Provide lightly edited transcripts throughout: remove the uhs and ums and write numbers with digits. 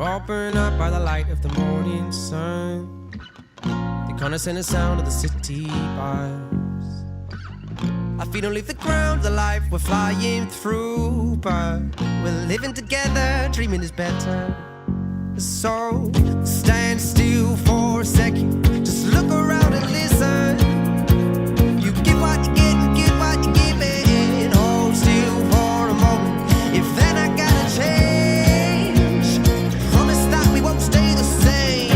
all burned up by the light of the morning sun. The condescending sound of the city bars. Our feet don't leave the ground, the life we're flying through, but we're living together, dreaming is better. So stand still for a second, just look around and listen. You get what you get and get what you give it. Hold still for a moment, if then I gotta change. Promise that we won't stay the same.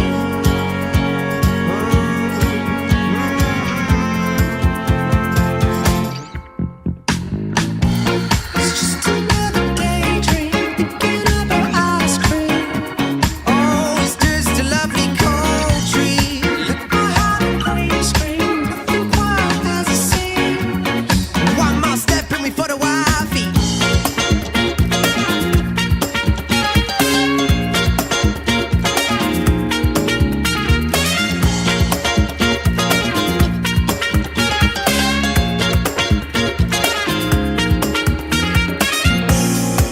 It's just another daydream, picking up our ice cream. Oh, it's just a lovely cold treat. Look my heart and please scream, nothing quite as it seems. One more step in me for the wild feet.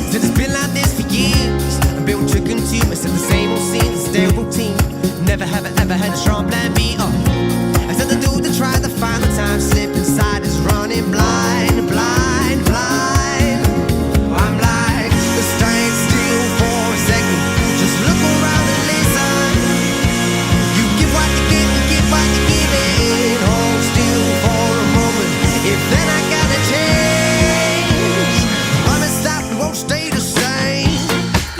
Said it's been like this for years. I'm built to consume, it's in the same old scenes, it's their routine. Never have I ever had a strong plan B. I said the dude that tried to find the time slip inside is running blind, blind, blind. I'm like, stand still for a second, just look around and listen. You give what you get and get what you give it. Hold still for a moment, if then I gotta change. Promise that we won't stay the same.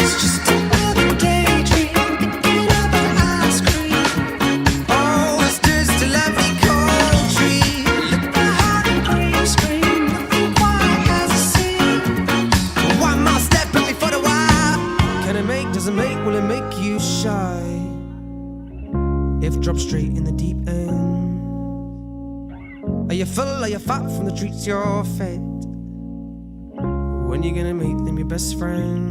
It's just another daydream, picking up our ice cream. Oh, it's just a lovely cold treat. Look my heart and please scream, nothing quite as it seems. One more step in me for the wild. Can it make, does it make, will it make you shy? If drop straight in the deep end. Are you full, are you fat from the treats you're fed? When you gonna make them your best friend?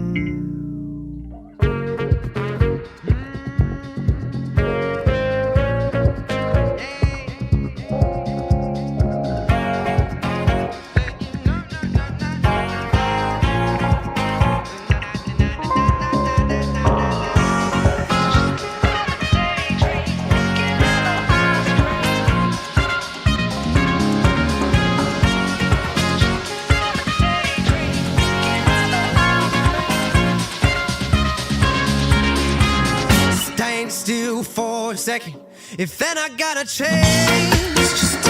Stand still for a second, if then I gotta change. It's just